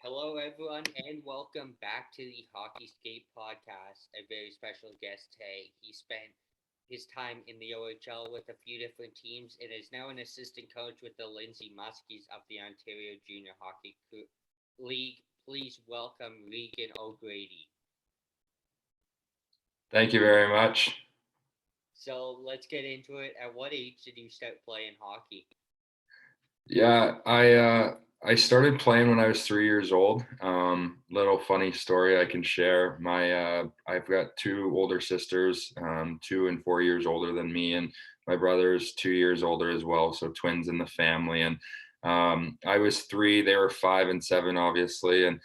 Hello, everyone, and welcome back to the HockeyScape podcast. A very special guest today. He spent his time in the OHL with a few different teams and is now an assistant coach with the Lindsay Muskies of the Ontario Junior League. Please welcome Reagan O'Grady. Thank you very much. So let's get into it. At what age did you start playing hockey? Yeah, I started playing when I was 3 years old. Little funny story I can share. I've got two older sisters, 2 and 4 years older than me, and my brother is 2 years older as well. So twins in the family. And I was three; they were 5 and 7, obviously. And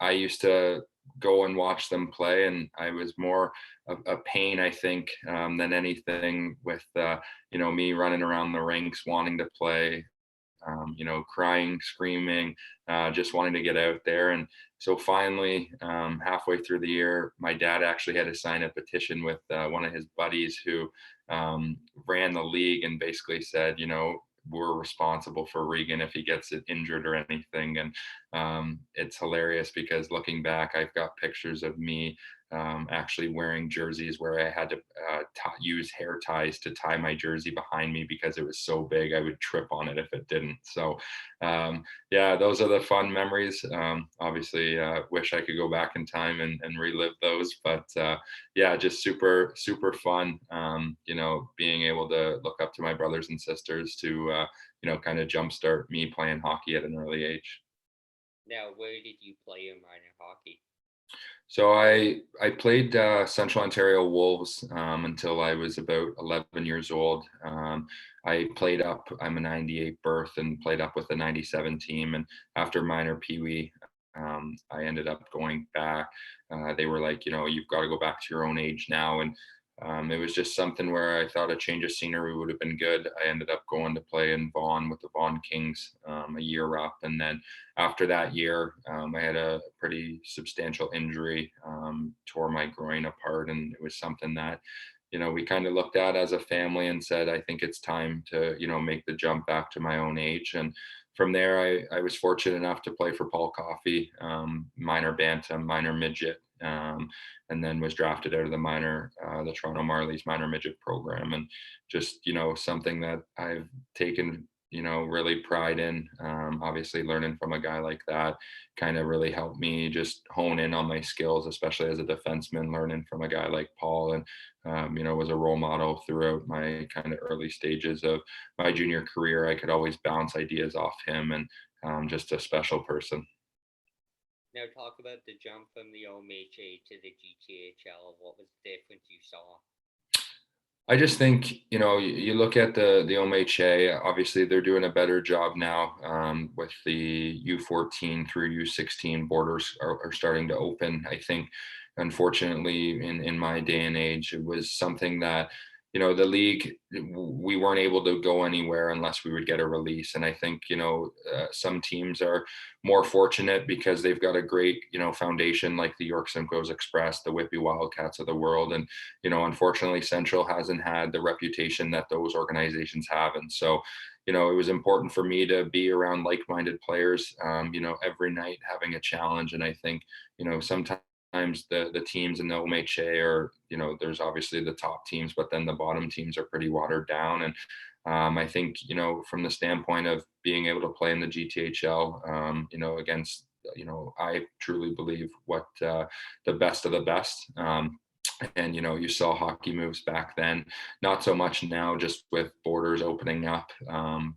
I used to go and watch them play, and I was more a pain, I think, than anything with me running around the rinks wanting to play, crying, screaming, just wanting to get out there. And so finally, halfway through the year, my dad actually had to sign a petition with one of his buddies who ran the league and basically said, we're responsible for Regan if he gets injured or anything. And it's hilarious because looking back, I've got pictures of me actually wearing jerseys where I had to use hair ties to tie my jersey behind me because it was so big I would trip on it if it didn't. So, yeah, those are the fun memories. Obviously, wish I could go back in time and relive those, but yeah, just super, super fun. Being able to look up to my brothers and sisters to, kind of jumpstart me playing hockey at an early age. Now, where did you play your minor hockey? So I played Central Ontario Wolves until I was about 11 years old. I played up. I'm a '98 birth and played up with the '97 team. And after minor Pee Wee, I ended up going back. They were like, you've got to go back to your own age now. And it was just something where I thought a change of scenery would have been good. I ended up going to play in Vaughan with the Vaughan Kings a year up, and then after that year, I had a pretty substantial injury, tore my groin apart, and it was something that, we kind of looked at as a family and said, I think it's time to, make the jump back to my own age. And from there, I was fortunate enough to play for Paul Coffey, minor bantam, minor midget, and then was drafted out of the Toronto Marlies minor midget program. And just, something that I've taken really pride in. Obviously, learning from a guy like that kind of really helped me just hone in on my skills, especially as a defenseman. Learning from a guy like Paul, and was a role model throughout my kind of early stages of my junior career. I could always bounce ideas off him, and just a special person. Now, talk about the jump from the OMHA to the GTHL. What was the difference you saw? I just think, you look at the OMHA. Obviously, they're doing a better job now with the U14 through U16 borders are starting to open. I think, unfortunately, in my day and age, it was something that, the league, we weren't able to go anywhere unless we would get a release. And I think, some teams are more fortunate because they've got a great, foundation like the York Simcoes Express, the Whitby Wildcats of the world. And unfortunately, Central hasn't had the reputation that those organizations have. And so, it was important for me to be around like-minded players, every night having a challenge. And I think, sometimes the teams in the OMHA are, there's obviously the top teams, but then the bottom teams are pretty watered down. And I think, from the standpoint of being able to play in the GTHL, against, I truly believe what the best of the best. And you saw hockey moves back then, not so much now, just with borders opening up.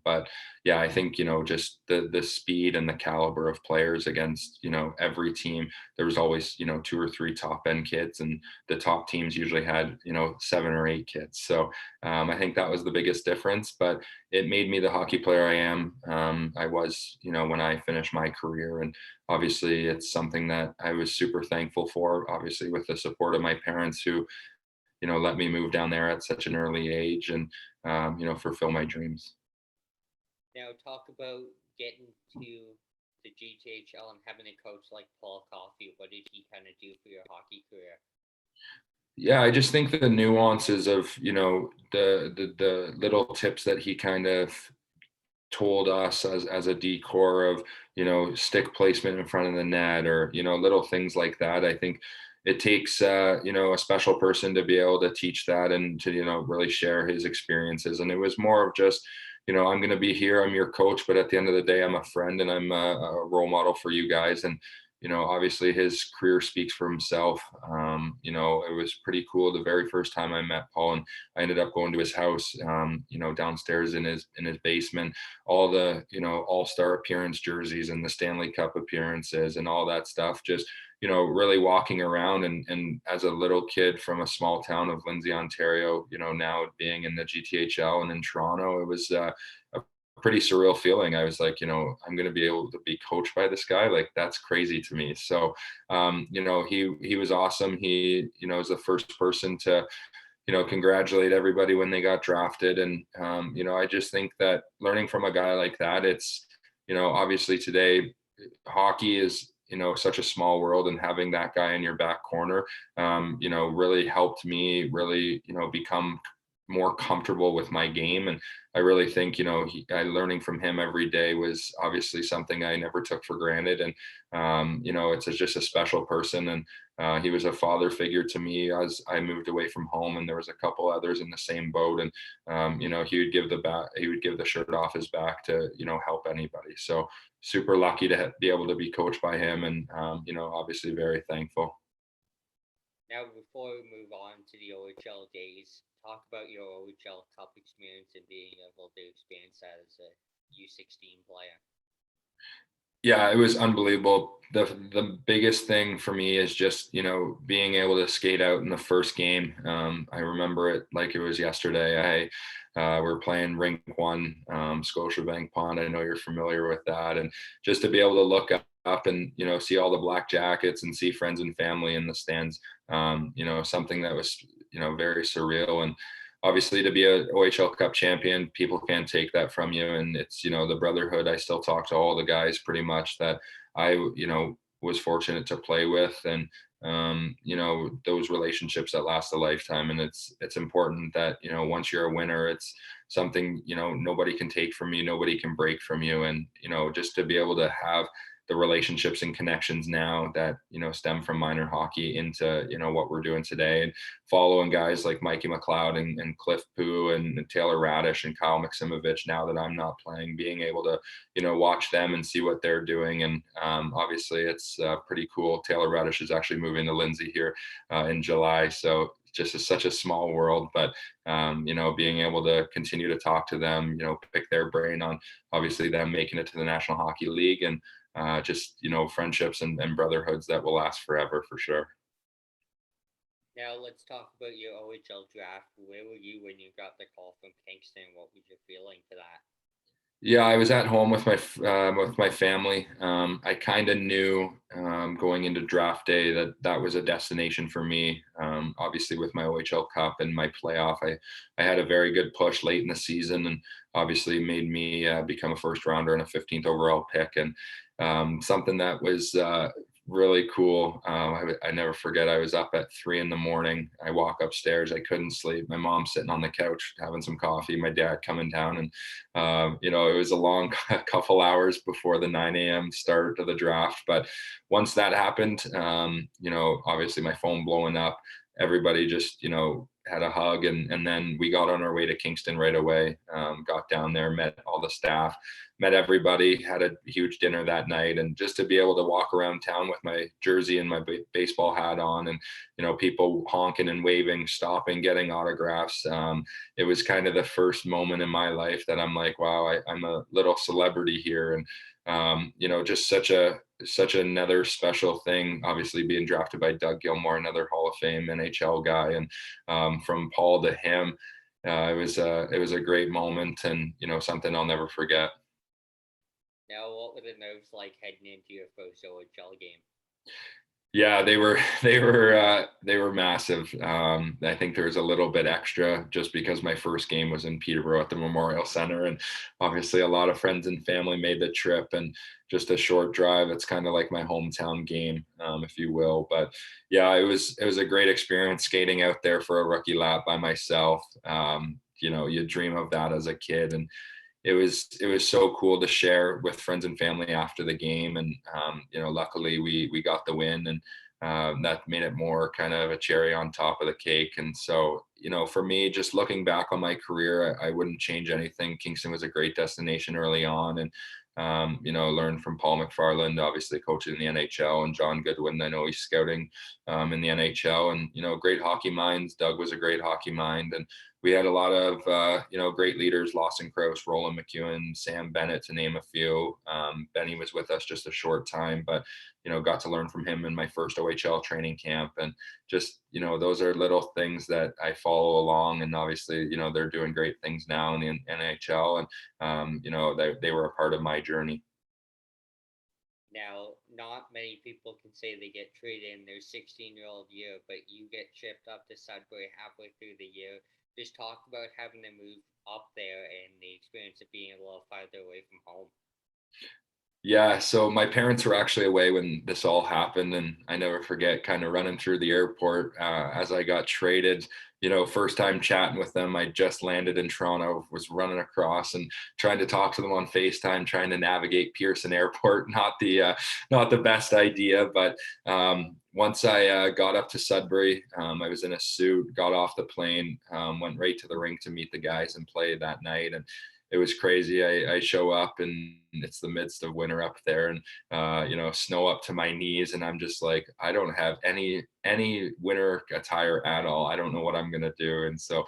But yeah, I think just the speed and the caliber of players against every team. There was always two or three top end kids, and the top teams usually had 7 or 8 kids. So I think that was the biggest difference. But it made me the hockey player I am. I was when I finished my career. And obviously it's something that I was super thankful for, obviously with the support of my parents who, let me move down there at such an early age and, fulfill my dreams. Now, talk about getting to the GTHL and having a coach like Paul Coffey. What did he kind of do for your hockey career? Yeah, I just think the nuances of, the little tips that he kind of told us as a decor of, stick placement in front of the net, or, little things like that. I think it takes, a special person to be able to teach that and to, really share his experiences. And it was more of just, I'm going to be here, I'm your coach, but at the end of the day, I'm a friend and I'm a role model for you guys. And, obviously his career speaks for himself. It was pretty cool. The very first time I met Paul, and I ended up going to his house, downstairs in his basement, all the, all-star appearance jerseys and the Stanley Cup appearances and all that stuff, just, really walking around, and as a little kid from a small town of Lindsay, Ontario, now being in the GTHL and in Toronto, it was a pretty surreal feeling. I was like, I'm going to be able to be coached by this guy. Like, that's crazy to me. So, he was awesome. He, was the first person to, congratulate everybody when they got drafted. And, I just think that learning from a guy like that, it's, obviously today hockey is, such a small world, and having that guy in your back corner, really helped me really, become more comfortable with my game. And I really think, learning from him every day was obviously something I never took for granted. And, it's just a special person. And he was a father figure to me as I moved away from home, and there was a couple others in the same boat. And, he would give the shirt off his back to, help anybody. So super lucky to be able to be coached by him, and, obviously very thankful. Now, before we move on to the OHL days, talk about your OHL Cup experience and being able to experience that as a U16 player. Yeah, it was unbelievable. The biggest thing for me is just, being able to skate out in the first game. I remember it like it was yesterday. We're playing Rink 1, Scotiabank Pond. I know you're familiar with that. And just to be able to look up and, see all the Black Jackets and see friends and family in the stands, something that was, very surreal. And obviously to be a OHL Cup champion, people can't take that from you. And it's, the brotherhood. I still talk to all the guys pretty much that I, was fortunate to play with. And, those relationships that last a lifetime. And it's important that, once you're a winner, it's something, nobody can take from you, nobody can break from you. And, just to be able to have the relationships and connections now that, stem from minor hockey into, what we're doing today, and following guys like Mikey McLeod and Cliff Poo and Taylor Radish and Kyle Maximovich, now that I'm not playing, being able to, watch them and see what they're doing. And obviously it's pretty cool. Taylor Radish is actually moving to Lindsay here in July. So just is such a small world, but being able to continue to talk to them, pick their brain on obviously them making it to the National Hockey League, and just, friendships and brotherhoods that will last forever for sure. Now, let's talk about your OHL draft. Where were you when you got the call from Kingston? What was your feeling to that? Yeah, I was at home with my family. I kind of knew going into draft day that was a destination for me. Obviously, with my OHL Cup and my playoff, I had a very good push late in the season, and obviously made me become a first rounder and a 15th overall pick. And something that was really cool. I never forget. I was up at 3 a.m. I walk upstairs. I couldn't sleep. My mom sitting on the couch having some coffee. My dad coming down, and it was a long couple hours before the 9 a.m. start of the draft. But once that happened, obviously my phone blowing up. Everybody just had a hug, and then we got on our way to Kingston right away. Got down there, met all the staff, met everybody, had a huge dinner that night. And just to be able to walk around town with my jersey and my baseball hat on, and people honking and waving, stopping, getting autographs, it was kind of the first moment in my life that I'm like, wow, I'm a little celebrity here. And just such another special thing, obviously being drafted by Doug Gilmour, another Hall of Fame NHL guy. And from Paul to him, it was a great moment, and something I'll never forget. Now, what were the nerves like heading into your first OHL game? Yeah, they were massive. I think there was a little bit extra just because my first game was in Peterborough at the Memorial Center, and obviously a lot of friends and family made the trip, and just a short drive. It's kind of like my hometown game, if you will. But yeah, it was a great experience skating out there for a rookie lap by myself. You dream of that as a kid, and it was so cool to share with friends and family after the game. And luckily we got the win, and that made it more kind of a cherry on top of the cake. And so, for me, just looking back on my career, I wouldn't change anything. Kingston was a great destination early on, and learned from Paul McFarland, obviously coaching in the NHL, and John Goodwin. I know he's scouting in the NHL, and great hockey minds. Doug was a great hockey mind, and we had a lot of great leaders: Lawson Krause, Roland McEwen, Sam Bennett, to name a few. Benny was with us just a short time, but got to learn from him in my first OHL training camp. And just those are little things that I follow along. And obviously they're doing great things now in the NHL, and they were a part of my journey. Now, not many people can say they get traded in their 16-year-old year, but you get shipped up to Sudbury halfway through the year. Just talk about having to move up there and the experience of being a little farther away from home. Yeah, so my parents were actually away when this all happened, and I never forget kind of running through the airport as I got traded. First time chatting with them, I just landed in Toronto, was running across and trying to talk to them on FaceTime, trying to navigate Pearson Airport. Not the best idea, but once I got up to Sudbury, I was in a suit, got off the plane, went right to the rink to meet the guys and play that night. And it was crazy. I show up, and it's the midst of winter up there, and snow up to my knees, and I'm just like, I don't have any winter attire at all. I don't know what I'm gonna do. And so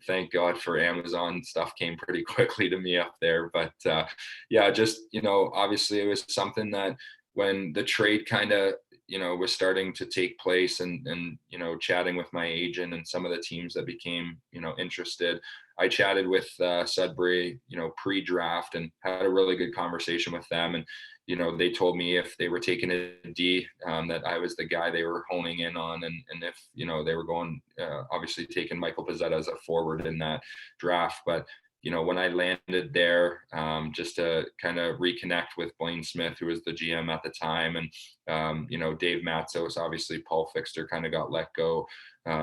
thank God for Amazon. Stuff came pretty quickly to me up there. But yeah, just obviously it was something that when the trade kind of was starting to take place, and chatting with my agent and some of the teams that became interested, I chatted with Sudbury pre-draft, and had a really good conversation with them. And they told me if they were taking a D, that I was the guy they were honing in on. And if they were going obviously taking Michael Pizzetta as a forward in that draft. But when I landed there, just to kind of reconnect with Blaine Smith, who was the GM at the time, and Dave Matzos, obviously Paul Fixter kind of got let go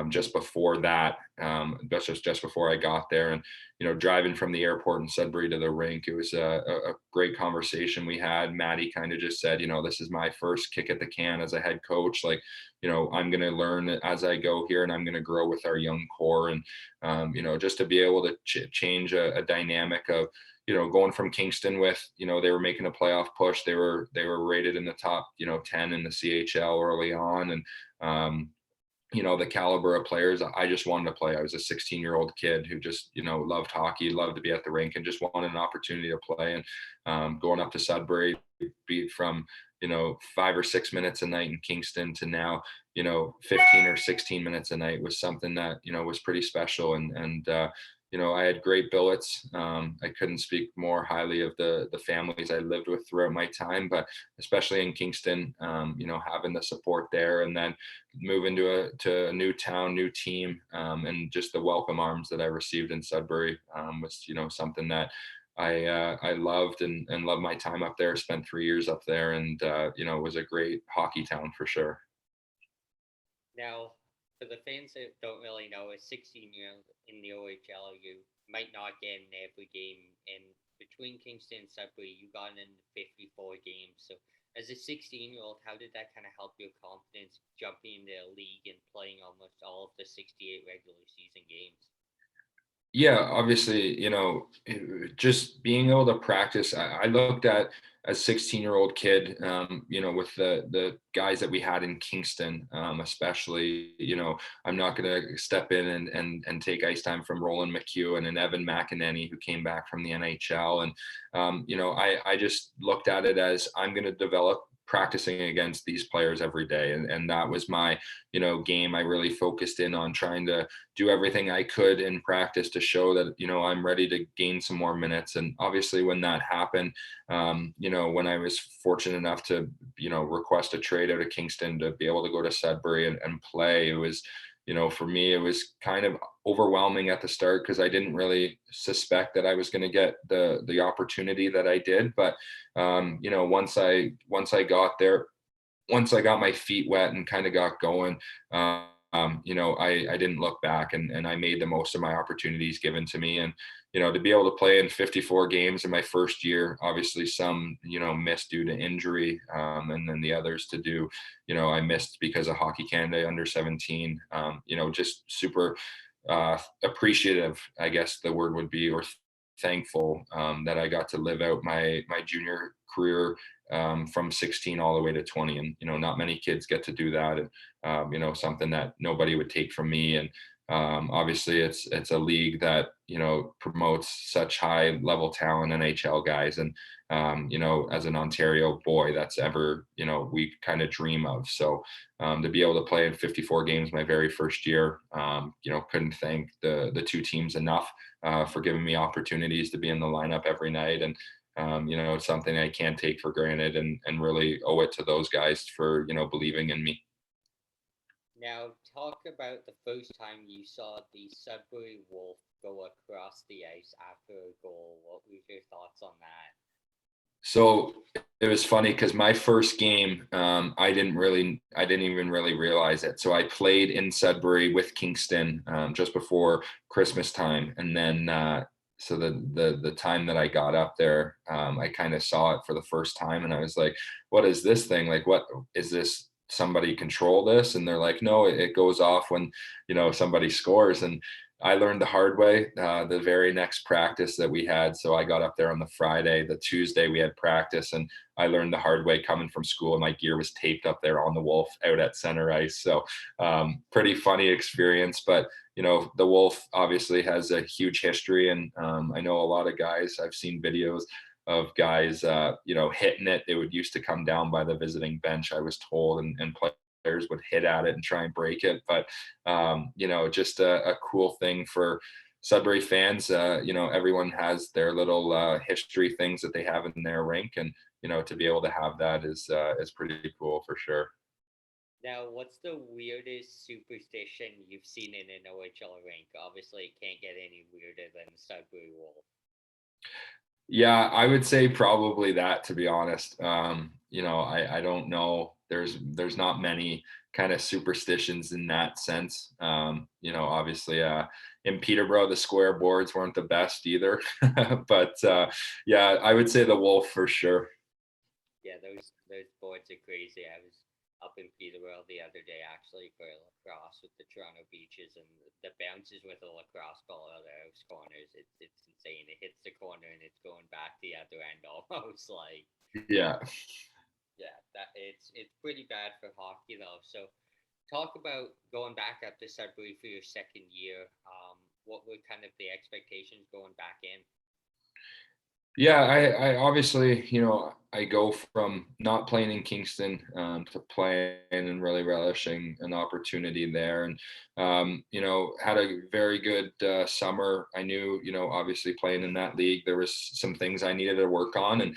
just before that. That's just before I got there. And driving from the airport in Sudbury to the rink, it was a great conversation we had. Maddie kind of just said, this is my first kick at the can as a head coach. Like, I'm going to learn as I go here, and I'm going to grow with our young core. And just to be able to change a dynamic of going from Kingston with they were making a playoff push. They were rated in the top 10 in the CHL early on. And the caliber of players I just wanted to play. I was a 16-year-old kid who just loved hockey, loved to be at the rink, and just wanted an opportunity to play. And going up to Sudbury, be from 5 or 6 minutes a night in Kingston to now 15 or 16 minutes a night was something that was pretty special. And I had great billets. I couldn't speak more highly of the families I lived with throughout my time, but especially in Kingston, having the support there, and then moving to a new town, new team, and just the welcome arms that I received in Sudbury was something that I loved, and loved my time up there. Spent 3 years up there, and it was a great hockey town for sure. Now, for the fans that don't really know, a 16-year-old in the OHL, you might not get in every game. And between Kingston and Sudbury, you got in 54 games. So, as a 16-year-old, how did that kind of help your confidence jumping into the league and playing almost all of the 68 regular season games? Yeah, obviously, just being able to practice. I looked at a 16-year-old kid, with the guys that we had in Kingston, especially, I'm not going to step in and take ice time from Roland McEwen and Evan McEnany, who came back from the NHL. And, I just looked at it as I'm going to develop practicing against these players every day. And that was my, game. I really focused in on trying to do everything I could in practice to show that, I'm ready to gain some more minutes. And obviously when that happened, when I was fortunate enough to, request a trade out of Kingston to be able to go to Sudbury and play, it was, for me, it was kind of overwhelming at the start, because I didn't really suspect that I was going to get the opportunity that I did. But once I got there, once I got my feet wet and kind of got going, I didn't look back, and I made the most of my opportunities given to me. And to be able to play in 54 games in my first year, obviously some, missed due to injury. And then the others to do, I missed because of Hockey Canada under 17, just super appreciative, I guess the word would be, or thankful that I got to live out my junior career from 16 all the way to 20. And, not many kids get to do that. And, something that nobody would take from me. And obviously it's a league that, promotes such high level talent, NHL guys. And, as an Ontario boy, that's ever, we kind of dream of. So to be able to play in 54 games my very first year, couldn't thank the two teams enough for giving me opportunities to be in the lineup every night. And, it's something I can't take for granted, and really owe it to those guys for, believing in me. Now, talk about the first time you saw the Sudbury Wolf go across the ice after a goal. What were your thoughts on that? So it was funny because my first game, I didn't even really realize it. So I played in Sudbury with Kingston just before Christmas time, and then so the time that I got up there, I kind of saw it for the first time, and I was like, "What is this thing? Like, what is this? Somebody control this?" And they're like, "No, it goes off when somebody scores." And I learned the hard way the very next practice that we had. So I got up there on the Friday. The Tuesday we had practice, and I learned the hard way coming from school. And my gear was taped up there on the Wolf out at center ice. So pretty funny experience. But the Wolf obviously has a huge history, and I know a lot of guys. I've seen videos of guys, hitting it. It would used to come down by the visiting bench, I was told, and players would hit at it and try and break it. But just a cool thing for Sudbury fans. Everyone has their little history things that they have in their rink, and to be able to have that is pretty cool for sure. Now, what's the weirdest superstition you've seen in an OHL rink? Obviously, it can't get any weirder than the Sudbury Wolf. Yeah, I would say probably that, to be honest. I don't know. There's not many kind of superstitions in that sense. Obviously, in Peterborough, the square boards weren't the best either. But yeah, I would say the Wolf for sure. Yeah, those boards are crazy. I was up in Peterborough the other day actually for lacrosse with the Toronto Beaches, and the bounces with a lacrosse ball out of those corners. It's insane. It hits the corner and it's going back the other end almost like. Yeah. Yeah, that it's pretty bad for hockey though. So talk about going back up to Sudbury for your second year. What were kind of the expectations going back in? Yeah, I obviously, I go from not playing in Kingston to playing and really relishing an opportunity there. And, had a very good summer. I knew, obviously playing in that league, there was some things I needed to work on, and,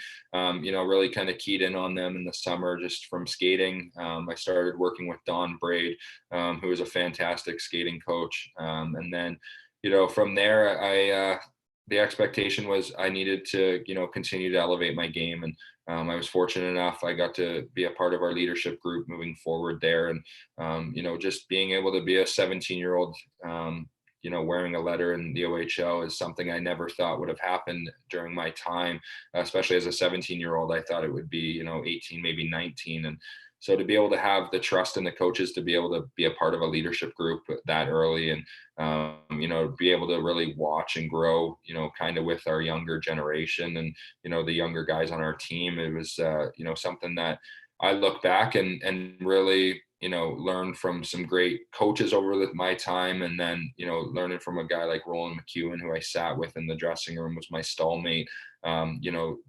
really kind of keyed in on them in the summer just from skating. I started working with Don Braid, who was a fantastic skating coach. And then, from there, the expectation was I needed to, continue to elevate my game. And I was fortunate enough, I got to be a part of our leadership group moving forward there. And, just being able to be a 17-year-old, wearing a letter in the OHL is something I never thought would have happened during my time, especially as a 17-year-old. I thought it would be, 18, maybe 19. And so to be able to have the trust in the coaches to be able to be a part of a leadership group that early, and be able to really watch and grow, kind of with our younger generation, and the younger guys on our team, it was something that I look back and really learn from some great coaches over my time. And then learning from a guy like Roland McEwen, who I sat with in the dressing room, was my stallmate.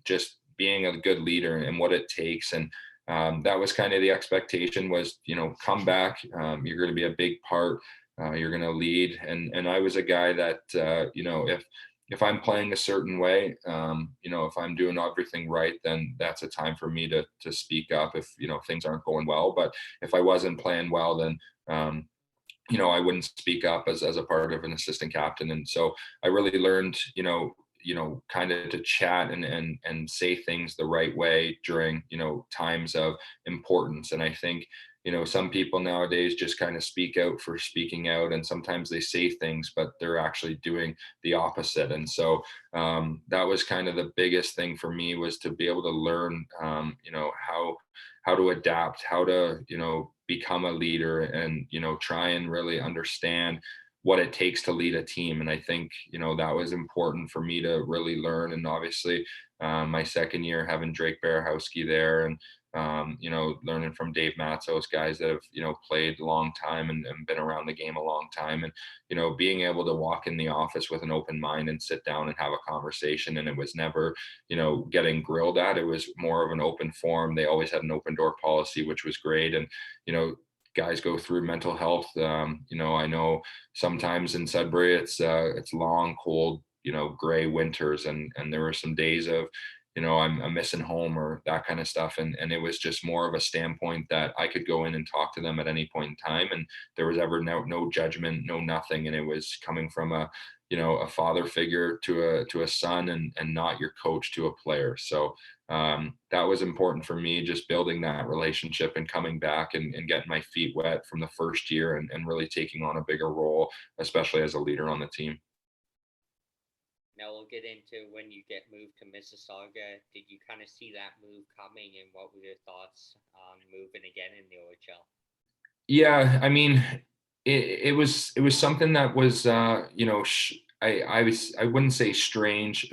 Just being a good leader and what it takes. And that was kind of the expectation was, come back. You're going to be a big part. You're going to lead. And I was a guy that, if I'm playing a certain way, if I'm doing everything right, then that's a time for me to speak up if, things aren't going well. But if I wasn't playing well, then, I wouldn't speak up as a part of an assistant captain. And so I really learned, kind of to chat and say things the right way during, times of importance. And I think, some people nowadays just kind of speak out for speaking out, and sometimes they say things, but they're actually doing the opposite. And so that was kind of the biggest thing for me, was to be able to learn, how to adapt, how to, become a leader, and, try and really understand what it takes to lead a team. And I think, that was important for me to really learn. And obviously, my second year having Drake Barahowski there, and learning from Dave Matzos, guys that have, played a long time, and been around the game a long time. And, being able to walk in the office with an open mind and sit down and have a conversation. And it was never, getting grilled at. It was more of an open forum. They always had an open door policy, which was great. And, guys go through mental health. I know sometimes in Sudbury, it's long, cold, gray winters. And there were some days of, I'm missing home, or that kind of stuff. And it was just more of a standpoint that I could go in and talk to them at any point in time. And there was ever no judgment, no nothing. And it was coming from a father figure to a son, and not your coach to a player. So that was important for me, just building that relationship and coming back, and getting my feet wet from the first year, and really taking on a bigger role, especially as a leader on the team. Now we'll get into when you get moved to Mississauga. Did you kind of see that move coming, and what were your thoughts on moving again in the OHL? Yeah, I mean, it was something that was, I wouldn't say strange.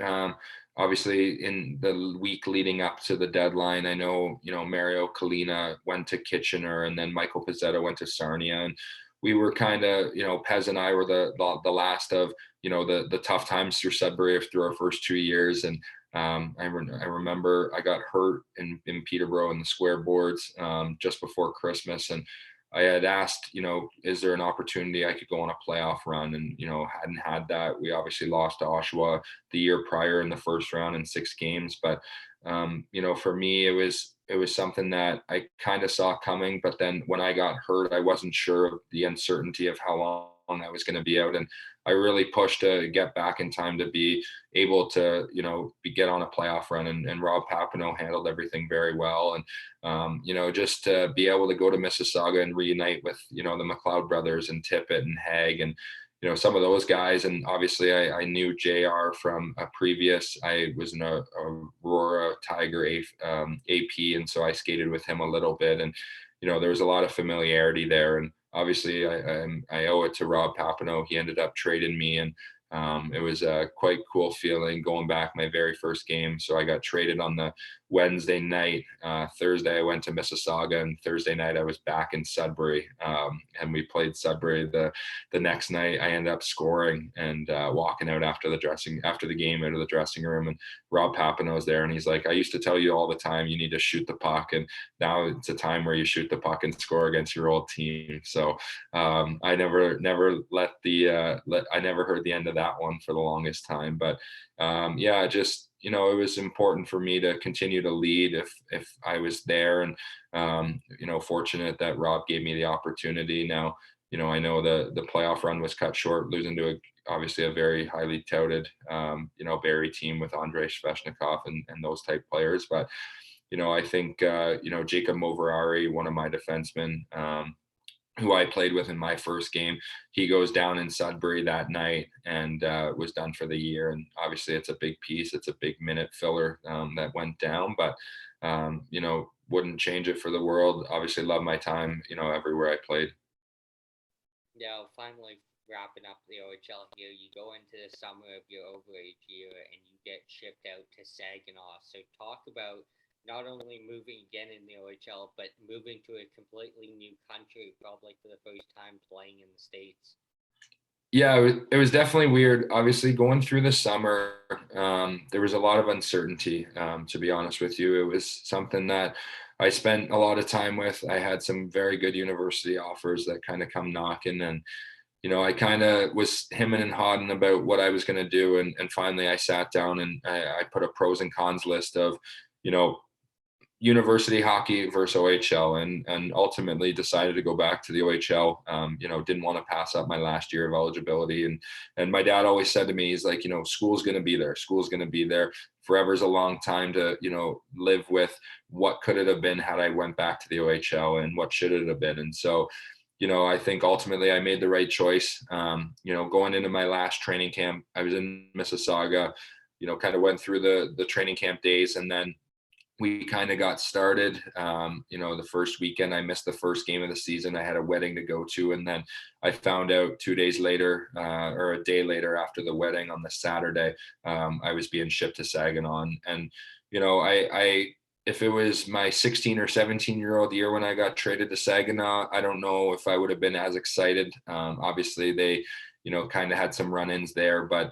Obviously, in the week leading up to the deadline, I know, Mario Kalina went to Kitchener, and then Michael Pizzetta went to Sarnia. And we were kind of, Pez and I were the last of, the tough times through Sudbury through our first 2 years. And I remember I got hurt in Peterborough in the square boards just before Christmas. And I had asked, is there an opportunity I could go on a playoff run? And, hadn't had that. We obviously lost to Oshawa the year prior in the first round in 6 games. But, for me, it was something that I kind of saw coming. But then when I got hurt, I wasn't sure of the uncertainty of how long I was going to be out. And I really pushed to get back in time to be able to, get on a playoff run. And Rob Papineau handled everything very well. And, just to be able to go to Mississauga and reunite with, the McLeod brothers and Tippett and Haig, and, some of those guys. And obviously I knew JR from a previous, I was in a Aurora Tiger AP. And so I skated with him a little bit. And, there was a lot of familiarity there. And obviously I owe it to Rob Papineau. He ended up trading me, and it was a quite cool feeling going back my very first game. So I got traded on the Wednesday night. Thursday I went to Mississauga, and Thursday night I was back in Sudbury, and we played Sudbury the next night. I ended up scoring and walking out after the game out of the dressing room, and Rob Papineau was there, and he's like, "I used to tell you all the time you need to shoot the puck, and now it's a time where you shoot the puck and score against your old team." So I never I never heard the end of that one for the longest time. But yeah, just, it was important for me to continue to lead if I was there. And fortunate that Rob gave me the opportunity. Now, I know the playoff run was cut short, losing to obviously a very highly touted Barrie team with Andrei Sveshnikov and those type players. But I think Jacob Moverari, one of my defensemen, who I played with in my first game, he goes down in Sudbury that night, and was done for the year. And obviously it's a big piece. It's a big minute filler that went down, but wouldn't change it for the world. Obviously love my time, everywhere I played. Now, finally wrapping up the OHL here, you go into the summer of your overage year, and you get shipped out to Saginaw. So talk about not only moving again in the OHL, but moving to a completely new country, probably for the first time playing in the States. Yeah, it was definitely weird. Obviously, going through the summer, there was a lot of uncertainty. To be honest with you, it was something that I spent a lot of time with. I had some very good university offers that kind of come knocking, and I kind of was hemming and hawing about what I was going to do, and finally I sat down and I put a pros and cons list of, university hockey versus OHL, and ultimately decided to go back to the OHL. Didn't want to pass up my last year of eligibility, and my dad always said to me, he's like, school's going to be there. School's going to be there. Forever's a long time to live with what could it have been had I went back to the OHL, and what should it have been. And so, I think ultimately I made the right choice. Going into my last training camp, I was in Mississauga. Kind of went through the training camp days, and then we kind of got started. The first weekend I missed the first game of the season. I had a wedding to go to, and then I found out 2 days later, or a day later after the wedding on the Saturday, I was being shipped to Saginaw. And I if it was my 16 or 17-year-old year when I got traded to Saginaw, I don't know if I would have been as excited. Obviously, they kind of had some run-ins there, but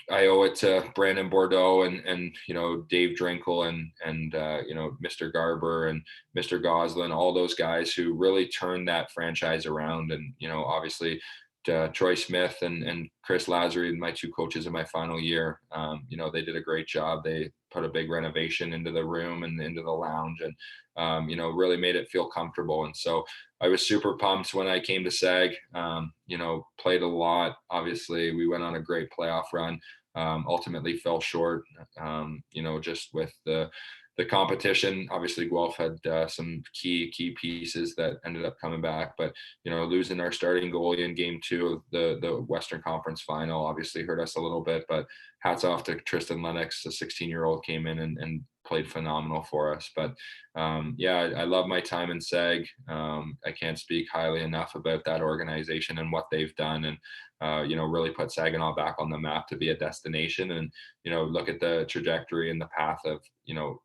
I owe it to Brandon Bordeaux and Dave Drinkle and Mr. Garber and Mr. Goslin, all those guys who really turned that franchise around. And obviously Troy Smith and Chris Lazary, my two coaches in my final year, they did a great job. They put a big renovation into the room and into the lounge, and really made it feel comfortable. And so I was super pumped when I came to SAG. Played a lot. Obviously, we went on a great playoff run. Ultimately fell short, just with the competition. Obviously, Guelph had some key pieces that ended up coming back, but losing our starting goalie in game 2 of the Western Conference final obviously hurt us a little bit. But hats off to Tristan Lennox, the 16-year-old, came in and played phenomenal for us. But I love my time in SAG. I can't speak highly enough about that organization and what they've done, and really put Saginaw back on the map to be a destination. And look at the trajectory and the path of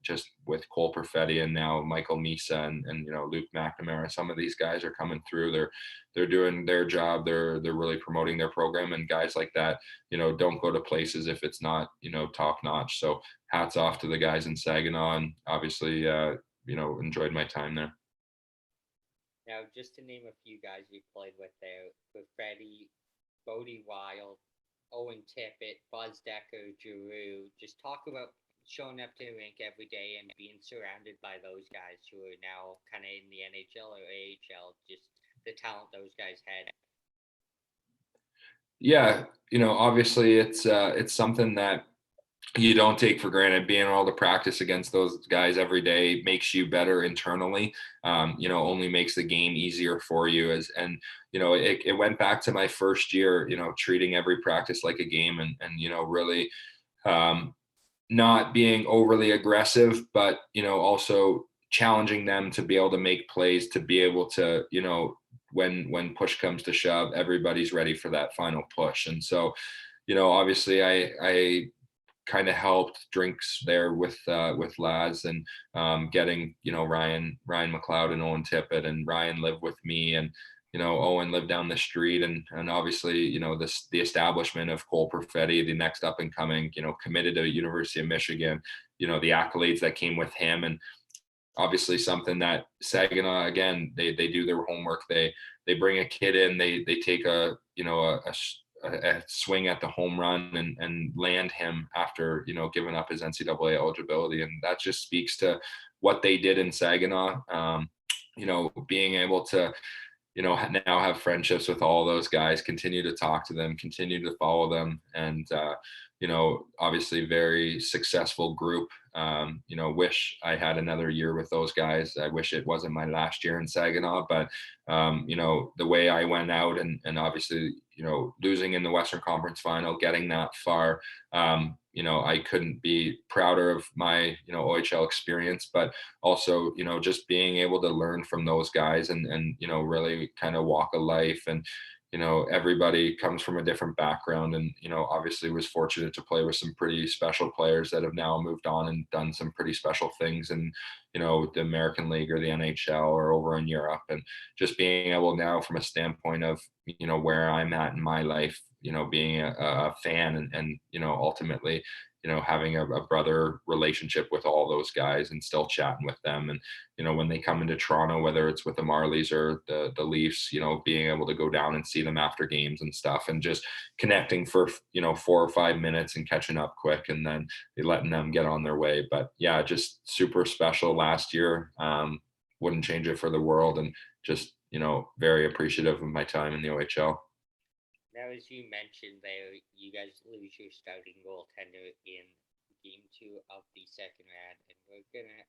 just with Cole Perfetti and now Michael Misa and Luke McNamara. Some of these guys are coming through. They're doing their job. They're really promoting their program, and guys like that don't go to places if it's not top notch. So hats off to the guys in Saginaw, and obviously enjoyed my time there. Now, just to name a few guys we played with there: with Freddie, Bodie Wild, Owen Tippett, Buzz Decker, Giroux. Just talk about showing up to the rink every day and being surrounded by those guys who are now kind of in the NHL or AHL. Just the talent those guys had. Yeah, obviously it's something that you don't take for granted. Being able to practice against those guys every day makes you better internally. Only makes the game easier for you. It went back to my first year, treating every practice like a game, and really not being overly aggressive, but also challenging them to be able to make plays, to be able to when push comes to shove, everybody's ready for that final push. And so obviously I kind of helped drinks there with Laz, and getting Ryan McLeod and Owen Tippett, and Ryan lived with me, and Owen lived down the street, and obviously the establishment of Cole Perfetti, the next up and coming, committed to University of Michigan, the accolades that came with him. And obviously something that Saginaw, again, they do their homework. They bring a kid in, they take a swing at the home run and land him after giving up his NCAA eligibility. And that just speaks to what they did in Saginaw. Being able to now have friendships with all those guys, continue to talk to them, continue to follow them, and obviously very successful group. Wish I had another year with those guys. I wish it wasn't my last year in Saginaw, but the way I went out and obviously losing in the Western Conference final, getting that far, I couldn't be prouder of my OHL experience, but also just being able to learn from those guys and really kind of walk a life. And everybody comes from a different background, and obviously was fortunate to play with some pretty special players that have now moved on and done some pretty special things in the American League or the NHL or over in Europe. And just being able now, from a standpoint of where I'm at in my life, being a fan and ultimately having a brother relationship with all those guys and still chatting with them. And, when they come into Toronto, whether it's with the Marlies or the Leafs, being able to go down and see them after games and stuff and just connecting for, 4 or 5 minutes and catching up quick and then letting them get on their way. But yeah, just super special last year. Wouldn't change it for the world, and just, very appreciative of my time in the OHL. Now, as you mentioned there, you guys lose your starting goaltender in game 2 of the second round, and we're gonna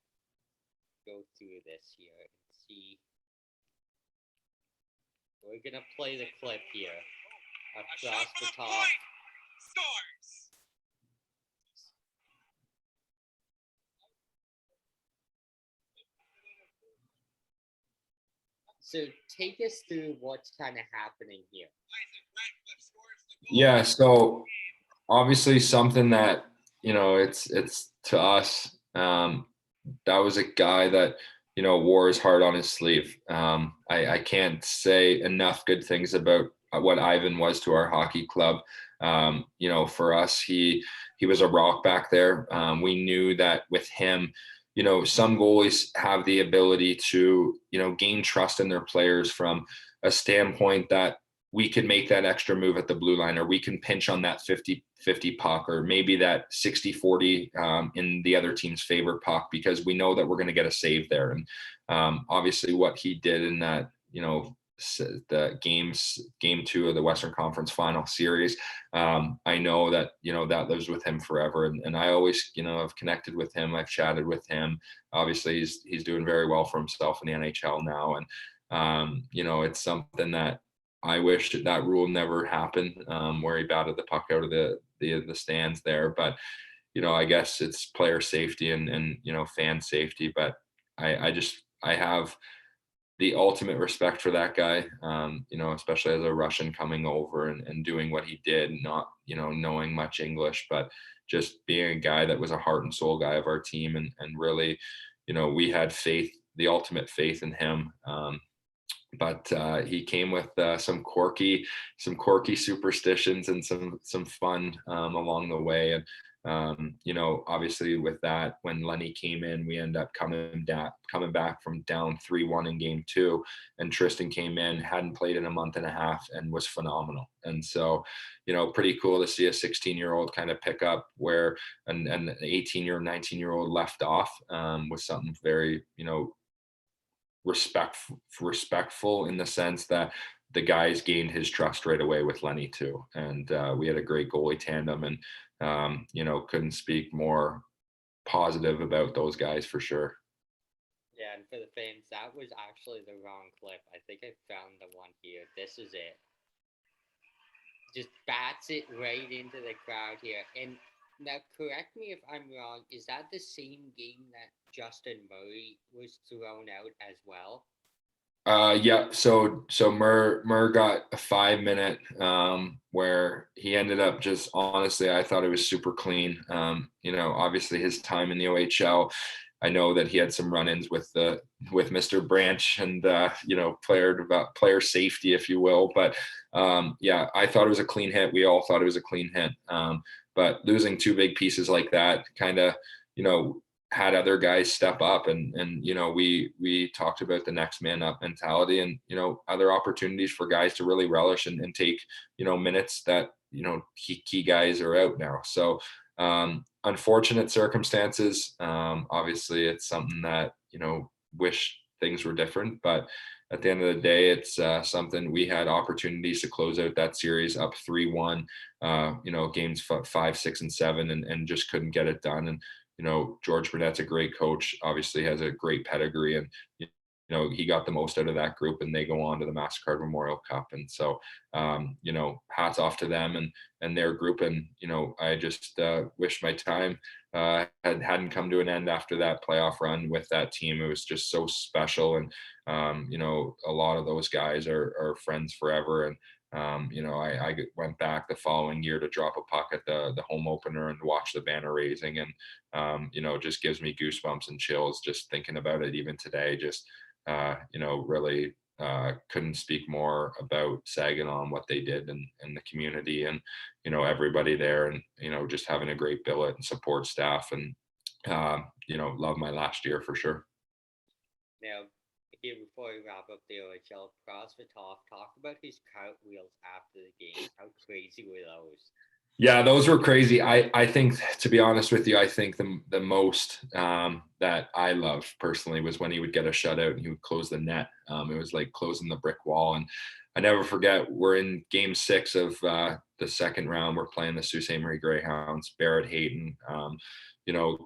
go through this here and see. We're gonna play the clip here across the top. Stars. So take us through what's kind of happening here. Yeah, so obviously something that, it's to us, that was a guy that, wore his heart on his sleeve. I can't say enough good things about what Ivan was to our hockey club. For us, he was a rock back there. We knew that with him, some goalies have the ability to, gain trust in their players from a standpoint that we could make that extra move at the blue line, or we can pinch on that 50-50 puck, or maybe that 60-40 in the other team's favor puck, because we know that we're going to get a save there. And obviously what he did in that, the game 2 of the Western Conference Final Series, I know that, that lives with him forever. And I always, have connected with him. I've chatted with him. Obviously he's doing very well for himself in the NHL now. And, it's something that I wish that rule never happened, where he batted the puck out of the stands there. But, I guess it's player safety and fan safety. But I have the ultimate respect for that guy, especially as a Russian coming over and doing what he did, not, knowing much English, but just being a guy that was a heart and soul guy of our team. And really, we had faith, the ultimate faith in him. But he came with some quirky superstitions and some fun along the way. And obviously with that, when Lenny came in, we ended up coming back from down 3-1 in game 2, and Tristan came in, hadn't played in a month and a half, and was phenomenal. And so, pretty cool to see a 16-year-old kind of pick up where an 18-year, 19-year-old left off, was something very, respectful in the sense that the guys gained his trust right away with Lenny too. And we had a great goalie tandem, and couldn't speak more positive about those guys for sure. Yeah, and for the fans, that was actually the wrong clip. I think I found the one here. This is it. Just bats it right into the crowd here. And now, correct me if I'm wrong, is that the same game that Justin Murray was thrown out as well? Yeah. So Murr got a 5-minute, where he ended up just, honestly, I thought it was super clean. Obviously his time in the OHL, I know that he had some run-ins with Mr. Branch and player safety, if you will. But yeah, I thought it was a clean hit. We all thought it was a clean hit. But losing 2 big pieces like that kind of, had other guys step up, and we talked about the next man up mentality, and other opportunities for guys to really relish and take minutes that key guys are out now. So unfortunate circumstances. Obviously it's something that wish things were different, but at the end of the day, it's something. We had opportunities to close out that series up 3-1, games 5, 6, and 7, and just couldn't get it done. And George Burnett's a great coach, obviously has a great pedigree, and he got the most out of that group, and they go on to the MasterCard Memorial Cup. And so hats off to them and their group. And I just wish my time hadn't come to an end after that playoff run with that team. It was just so special. And a lot of those guys are friends forever. And I went back the following year to drop a puck at the home opener and watch the banner raising, and it just gives me goosebumps and chills just thinking about it even today. Just really couldn't speak more about Saginaw and what they did in the community, and everybody there, and just having a great billet and support staff, and love my last year for sure. Now, here before we wrap up the OHL, CrossFit talk about his cartwheels after the game. How crazy were those? Yeah, those were crazy. I think, to be honest with you, I think the most that I love personally was when he would get a shutout and he would close the net. It was like closing the brick wall. And I never forget, we're in game 6 of the second round. We're playing the Sault Ste. Marie Greyhounds, Barrett Hayton, you know,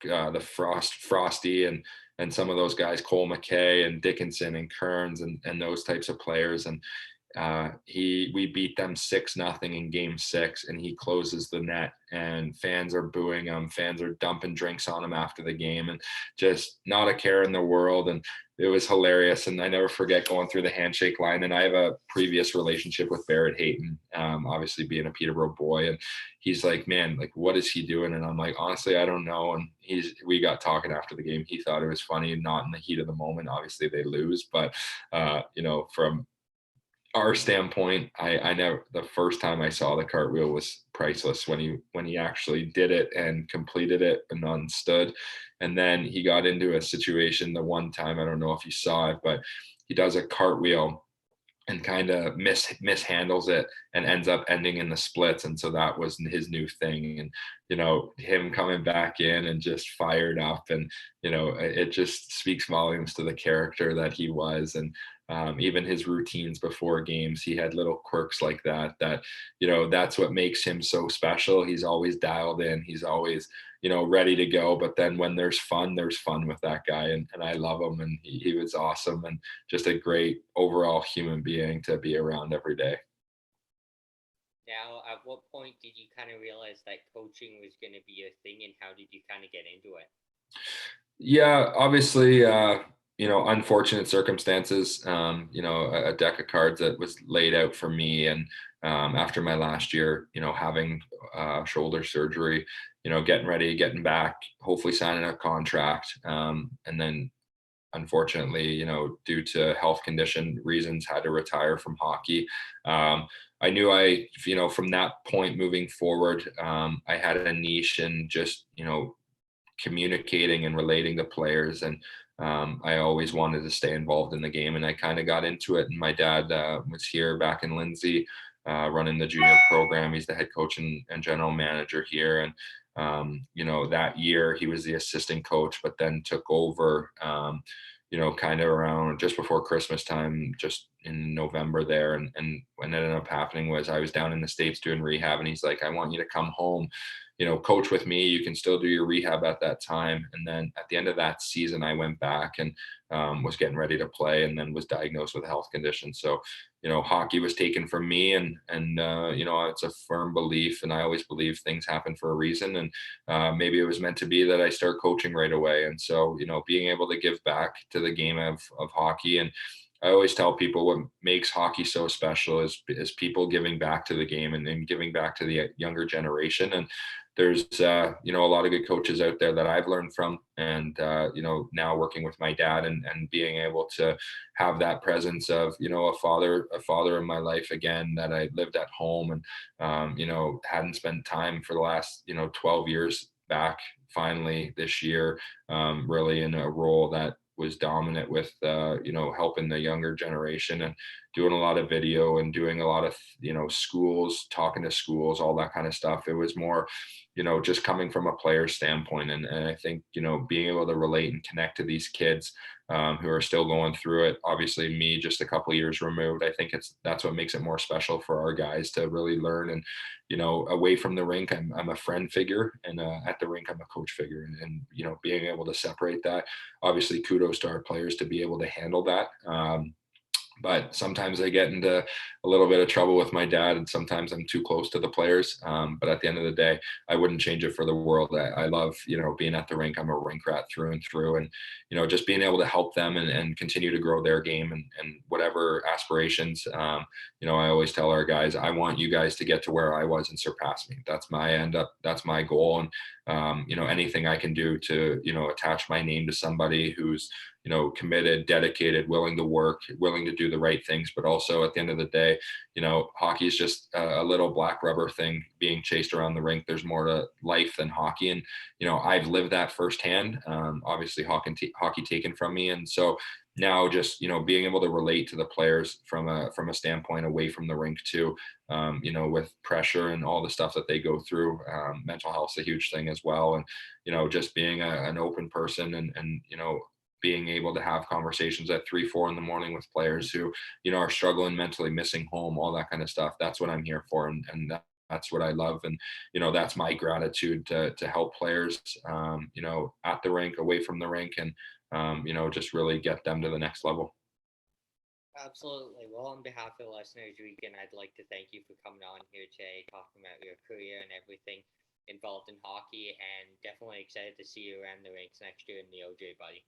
the Frosty, and some of those guys, Cole McKay and Dickinson and Kearns, and those types of players. And we beat them 6-0 in game 6, and he closes the net, and fans are booing him. Fans are dumping drinks on him after the game, and just not a care in the world. And it was hilarious. And I never forget going through the handshake line. And I have a previous relationship with Barrett Hayton, obviously being a Peterborough boy. And he's like, man, like, what is he doing? And I'm like, honestly, I don't know. And we got talking after the game. He thought it was funny, not in the heat of the moment. Obviously they lose, but from our standpoint, I never, the first time I saw the cartwheel was priceless, when he actually did it and completed it and unstood. And then he got into a situation the one time, I don't know if you saw it, but he does a cartwheel and kind of mishandles it and ends up ending in the splits. And so that was his new thing. And, him coming back in and just fired up, and, it just speaks volumes to the character that he was. And even his routines before games, he had little quirks like that, that's what makes him so special. He's always dialed in. He's always, ready to go. But then when there's fun with that guy. And I love him. And he was awesome, and just a great overall human being to be around every day. Now, at what point did you kind of realize that coaching was going to be a thing, and how did you kind of get into it? Yeah, obviously, unfortunate circumstances, a deck of cards that was laid out for me. And after my last year, having shoulder surgery, getting ready, getting back, hopefully signing a contract. And then unfortunately, due to health condition reasons, had to retire from hockey. I knew from that point moving forward, I had a niche in just, communicating and relating to players. And I always wanted to stay involved in the game, and I kind of got into it. And my dad was here back in Lindsay, running the junior program. He's the head coach and general manager here. And that year he was the assistant coach, but then took over, kind of around just before Christmas time, just in November there. And what ended up happening was I was down in the States doing rehab, and he's like, I want you to come home, coach with me. You can still do your rehab at that time. And then at the end of that season, I went back and was getting ready to play, and then was diagnosed with a health condition. So, hockey was taken from me, and it's a firm belief, and I always believe things happen for a reason. And maybe it was meant to be that I start coaching right away. And so, being able to give back to the game of hockey. And I always tell people what makes hockey so special is people giving back to the game, and giving back to the younger generation. And there's, a lot of good coaches out there that I've learned from. And, now working with my dad, and being able to have that presence of, a father in my life again, that I lived at home, and, hadn't spent time for the last, 12 years back, finally this year, really in a role that was dominant with, helping the younger generation, and doing a lot of video, and doing a lot of, schools, talking to schools, all that kind of stuff. It was more, just coming from a player standpoint. And I think, being able to relate and connect to these kids who are still going through it. Obviously me just a couple of years removed. I think that's what makes it more special for our guys to really learn. And, away from the rink, I'm a friend figure, and at the rink, I'm a coach figure. And, being able to separate that, obviously kudos to our players to be able to handle that. But sometimes I get into a little bit of trouble with my dad, and sometimes I'm too close to the players. But at the end of the day, I wouldn't change it for the world. I love, being at the rink. I'm a rink rat through and through. And, just being able to help them, and continue to grow their game, and whatever aspirations. I always tell our guys, I want you guys to get to where I was and surpass me. That's my goal. And anything I can do to, attach my name to somebody who's, committed, dedicated, willing to work, willing to do the right things. But also at the end of the day, hockey is just a little black rubber thing being chased around the rink. There's more to life than hockey. And, I've lived that firsthand. Obviously hockey taken from me. And so now just, being able to relate to the players from a standpoint away from the rink too, with pressure and all the stuff that they go through. Mental health's a huge thing as well. And, just being an open person and, being able to have conversations at 3, 4 in the morning with players who, are struggling mentally, missing home, all that kind of stuff. That's what I'm here for. And that's what I love. And, that's my gratitude to help players, at the rink, away from the rink, and, just really get them to the next level. Absolutely. Well, on behalf of the listeners, Regan, I'd like to thank you for coming on here today, talking about your career and everything involved in hockey, and definitely excited to see you around the rinks next year in the OJ, buddy.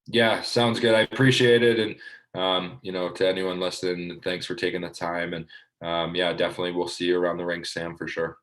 Yeah, sounds good. I appreciate it. And, to anyone listening, thanks for taking the time. And, yeah, definitely we'll see you around the rink, Sam, for sure.